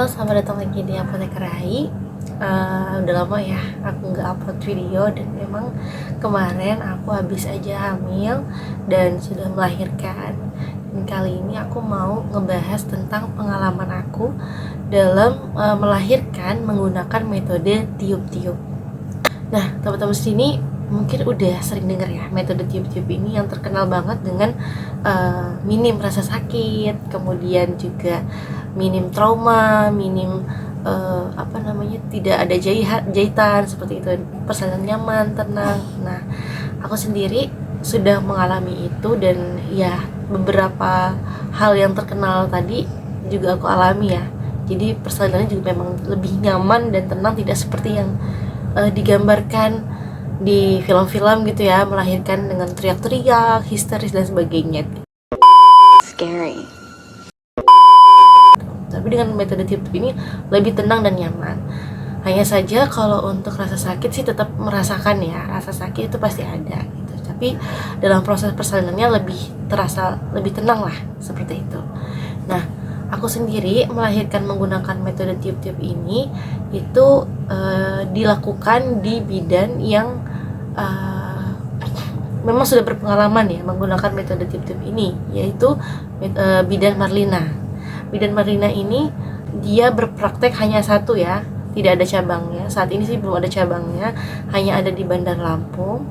selamat datang lagi di Apoteker Rai. Udah lama ya aku nggak upload video, dan memang kemarin aku habis aja hamil dan sudah melahirkan. Dan kali ini aku mau ngebahas tentang pengalaman aku dalam melahirkan menggunakan metode tiup-tiup. Nah, teman-teman sini mungkin udah sering dengar ya metode tiup-tiup ini yang terkenal banget dengan minim rasa sakit, kemudian juga minim trauma, minim tidak ada jahitan seperti itu, persalinan nyaman, tenang. Nah, aku sendiri sudah mengalami itu, dan ya beberapa hal yang terkenal tadi juga aku alami ya. Jadi persalinannya juga memang lebih nyaman dan tenang, tidak seperti yang digambarkan di film-film gitu ya, melahirkan dengan teriak-teriak, histeris dan sebagainya. Scary. Tapi dengan metode tiup ini lebih tenang dan nyaman. Hanya saja kalau untuk rasa sakit sih tetap merasakan ya, rasa sakit itu pasti ada gitu. Tapi dalam proses persalinannya lebih terasa lebih tenang lah, seperti itu. Nah, aku sendiri melahirkan menggunakan metode tiup-tiup ini itu dilakukan di bidan yang memang sudah berpengalaman ya menggunakan metode tiup-tiup ini, yaitu bidan Marlina. Bidan Marlina ini dia berpraktek hanya satu ya, tidak ada cabangnya. Saat ini sih belum ada cabangnya, hanya ada di Bandar Lampung.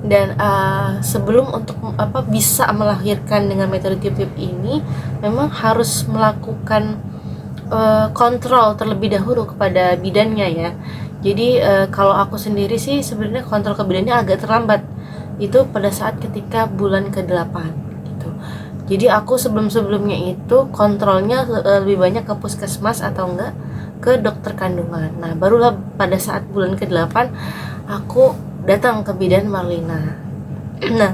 Dan sebelum untuk bisa melahirkan dengan metode tiup-tiup ini, memang harus melakukan kontrol terlebih dahulu kepada bidannya ya. Jadi kalau aku sendiri sih sebenarnya kontrol ke bidannya agak terlambat, itu pada saat ketika bulan ke-8 gitu. Jadi aku sebelumnya itu kontrolnya lebih banyak ke puskesmas atau enggak ke dokter kandungan. Nah, barulah pada saat bulan ke-8 aku datang ke bidan Marlina. Nah,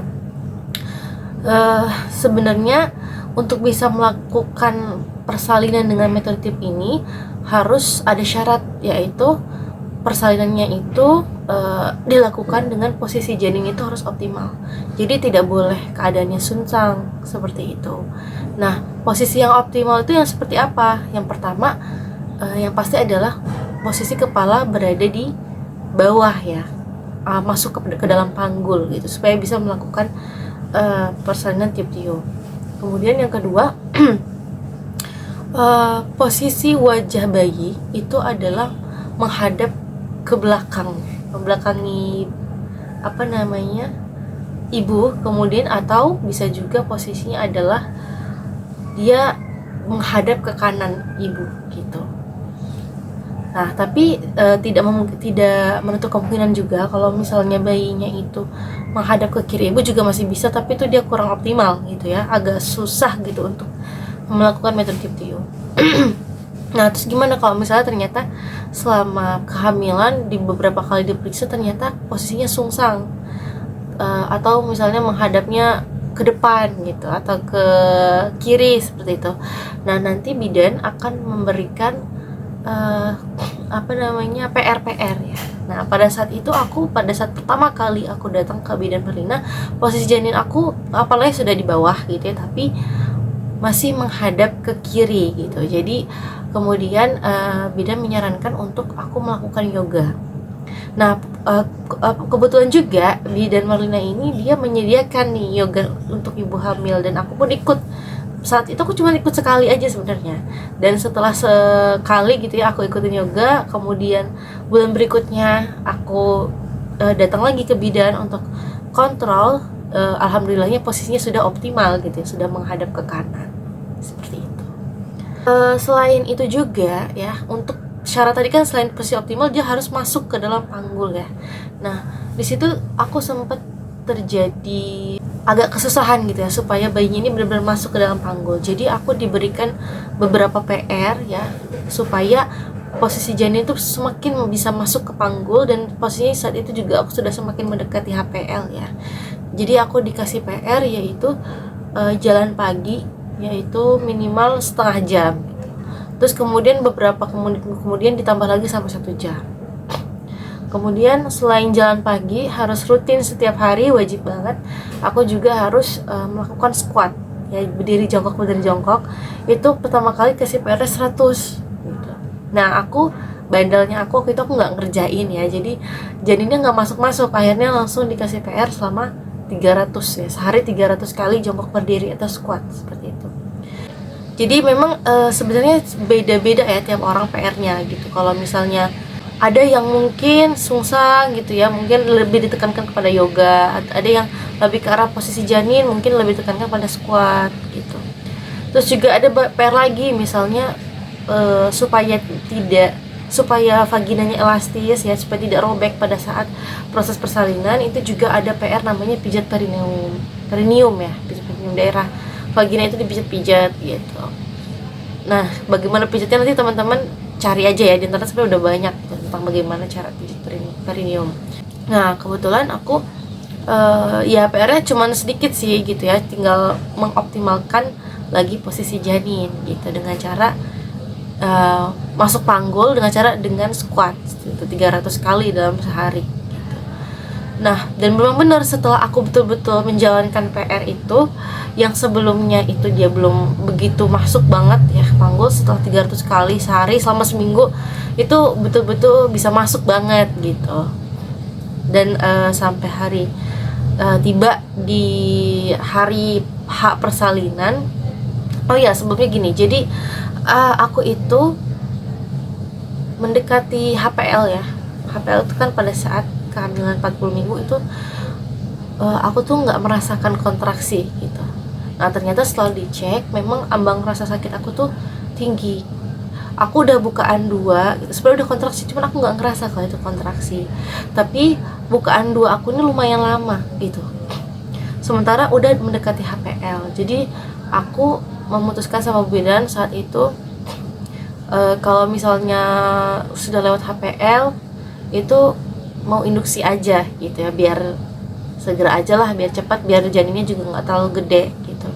sebenarnya untuk bisa melakukan persalinan dengan metode tiup ini harus ada syarat, yaitu persalinannya itu dilakukan dengan posisi janin itu harus optimal. Jadi tidak boleh keadaannya sungsang seperti itu. Nah, posisi yang optimal itu yang seperti apa? Yang pertama, yang pasti adalah posisi kepala berada di bawah ya, masuk ke dalam panggul gitu, supaya bisa melakukan persalinan tiup-tiup. Kemudian yang kedua, posisi wajah bayi itu adalah menghadap ke belakang, membelakangi ibu, kemudian atau bisa juga posisinya adalah dia menghadap ke kanan ibu gitu. Nah, tapi tidak menutup kemungkinan juga kalau misalnya bayinya itu menghadap ke kiri ibu juga masih bisa, tapi itu dia kurang optimal gitu ya, agak susah gitu untuk melakukan metode tiup-tiup. Nah, terus gimana kalau misalnya ternyata selama kehamilan di beberapa kali diperiksa ternyata posisinya sungsang, atau misalnya menghadapnya ke depan gitu atau ke kiri seperti itu. Nah, nanti bidan akan memberikan PR ya. Nah, pada saat pertama kali aku datang ke bidan Marlina, posisi janin aku apalagi sudah di bawah gitu ya, tapi masih menghadap ke kiri gitu. Jadi kemudian bidan menyarankan untuk aku melakukan yoga. Nah, kebetulan juga bidan Marlina ini dia menyediakan nih yoga untuk ibu hamil, dan aku pun ikut. Saat itu aku cuma ikut sekali aja sebenarnya, dan setelah sekali gitu ya aku ikutin yoga, kemudian bulan berikutnya aku datang lagi ke bidan untuk kontrol. Alhamdulillahnya posisinya sudah optimal gitu ya, sudah menghadap ke kanan seperti itu. Selain itu juga ya, untuk syarat tadi kan selain posisi optimal dia harus masuk ke dalam panggul ya. Nah, di situ aku sempat terjadi agak kesusahan gitu ya, supaya bayinya ini benar-benar masuk ke dalam panggul. Jadi aku diberikan beberapa PR ya, supaya posisi janin itu semakin bisa masuk ke panggul, dan posisinya saat itu juga aku sudah semakin mendekati HPL ya. Jadi aku dikasih PR yaitu jalan pagi, yaitu minimal setengah jam. Terus kemudian kemudian ditambah lagi sampai 1 jam. Kemudian selain jalan pagi harus rutin setiap hari, wajib banget. Aku juga harus melakukan squat ya, berdiri jongkok itu pertama kali kasih PR 100 gitu. Nah aku bandelnya aku waktu itu aku nggak ngerjain ya, jadi janinnya nggak masuk, akhirnya langsung dikasih PR selama 300 ya, sehari 300 kali jongkok berdiri atau squat seperti itu. Jadi memang sebenarnya beda-beda ya tiap orang PR-nya gitu. Kalau misalnya ada yang mungkin sungsang gitu ya, mungkin lebih ditekankan kepada yoga, ada yang lebih ke arah posisi janin, mungkin lebih ditekankan pada squat gitu. Terus juga ada PR lagi, misalnya supaya vaginanya elastis ya, supaya tidak robek pada saat proses persalinan, itu juga ada PR namanya pijat perineum ya, pijat perineum daerah vagina itu dipijat-pijat gitu. Nah, bagaimana pijatnya nanti teman-teman cari aja ya di internet, sebenarnya udah banyak gitu, tentang bagaimana cara pijat perineum. Nah, kebetulan aku ya PR-nya cuman sedikit sih gitu ya, tinggal mengoptimalkan lagi posisi janin gitu dengan cara masuk panggul dengan squat gitu, 300 kali dalam sehari gitu. Nah, dan memang benar setelah aku betul-betul menjalankan PR itu, yang sebelumnya itu dia belum begitu masuk banget ya panggul, setelah 300 kali sehari selama seminggu itu betul-betul bisa masuk banget gitu. Dan sampai hari tiba di hari H persalinan. Oh ya, sebelumnya gini, jadi aku itu mendekati HPL ya. HPL itu kan pada saat kehamilan 40 minggu itu aku tuh nggak merasakan kontraksi gitu. Nah ternyata setelah dicek memang ambang rasa sakit aku tuh tinggi. Aku udah bukaan 2 gitu, sebenarnya udah kontraksi, cuman aku nggak ngerasa kalau itu kontraksi. Tapi bukaan 2 aku ini lumayan lama gitu. Sementara udah mendekati HPL. Jadi aku memutuskan sama bidan saat itu, kalau misalnya sudah lewat HPL itu mau induksi aja gitu ya, biar segera aja lah, biar cepat, biar janinnya juga nggak terlalu gede gitu.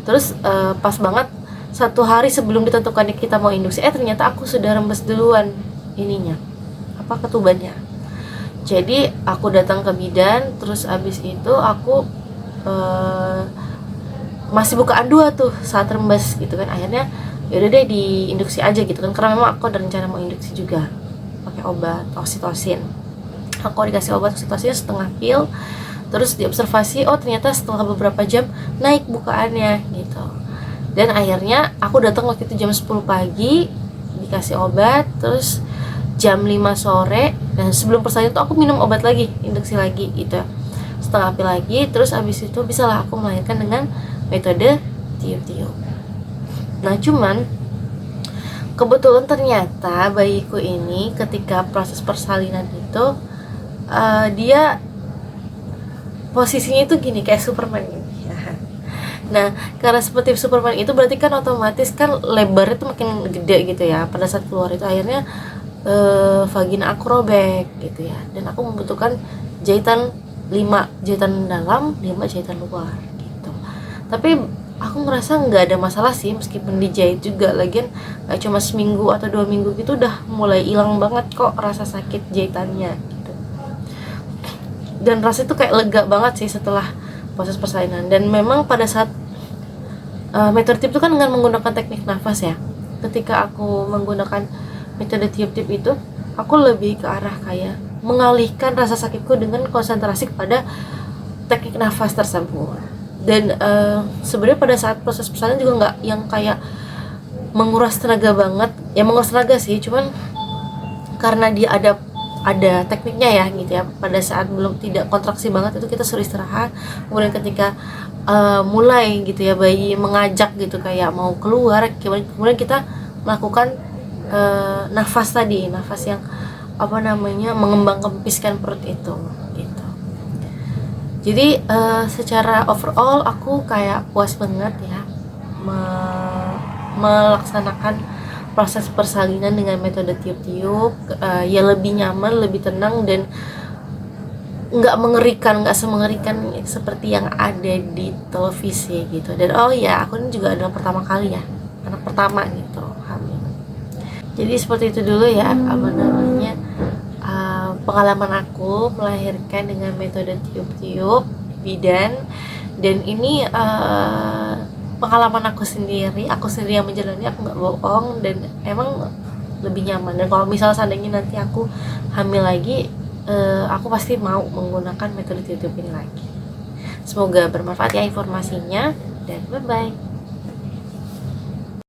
Terus pas banget 1 hari sebelum ditentukannya kita mau induksi, ternyata aku sudah rembes duluan ininya, ketubannya. Jadi aku datang ke bidan, terus abis itu aku masih bukaan 2 tuh saat rembes gitu kan. Akhirnya yaudah deh diinduksi aja gitu kan, karena memang aku ada rencana mau induksi juga pakai obat oksitosin. Aku dikasih obat oksitosin setengah pil, terus diobservasi, oh ternyata setelah beberapa jam naik bukaannya gitu. Dan akhirnya aku datang waktu itu jam 10 pagi dikasih obat, terus jam 5 sore, dan sebelum persalinan tuh aku minum obat lagi, induksi lagi gitu, setengah pil lagi. Terus abis itu bisalah aku melahirkan dengan metode tiup-tiup. Nah cuman kebetulan ternyata bayiku ini ketika proses persalinan itu dia posisinya itu gini, kayak Superman gitu. Nah, karena seperti Superman itu berarti kan otomatis kan lebarnya tuh makin gede gitu ya. Pada saat keluar itu akhirnya vagina aku robek gitu ya. Dan aku membutuhkan jahitan 5 jahitan dalam, 5 jahitan luar gitu. Tapi aku ngerasa nggak ada masalah sih meskipun dijahit juga. Lagian gak cuma seminggu atau 2 minggu gitu udah mulai hilang banget kok rasa sakit jahitannya gitu. Dan rasa itu kayak lega banget sih setelah proses persalinan. Dan memang pada saat metode tiup itu kan dengan menggunakan teknik nafas ya. Ketika aku menggunakan metode tiup-tiup itu, aku lebih ke arah kayak mengalihkan rasa sakitku dengan konsentrasi kepada teknik nafas tersebut. Dan sebenarnya pada saat proses persalinan juga nggak yang kayak menguras tenaga banget. Ya menguras tenaga sih, cuman karena dia ada tekniknya ya gitu ya. Pada saat belum tidak kontraksi banget itu kita suruh istirahat. Kemudian ketika mulai gitu ya bayi mengajak gitu kayak mau keluar, kemudian kita melakukan nafas yang mengembang kempiskan perut itu gitu. Jadi secara overall aku kayak puas banget ya melaksanakan proses persalinan dengan metode tiup-tiup. Ya lebih nyaman, lebih tenang, dan nggak semengerikan seperti yang ada di televisi gitu. Dan oh ya, aku ini juga adalah pertama kali ya, anak pertama gitu hamil. Jadi seperti itu dulu ya pengalaman aku melahirkan dengan metode tiup-tiup bidan. Dan ini pengalaman aku sendiri yang menjalani, aku nggak bohong, dan emang lebih nyaman. Dan kalau misal seandainya nanti aku hamil lagi, aku pasti mau menggunakan metode YouTube ini lagi. Semoga bermanfaat ya informasinya, dan bye bye.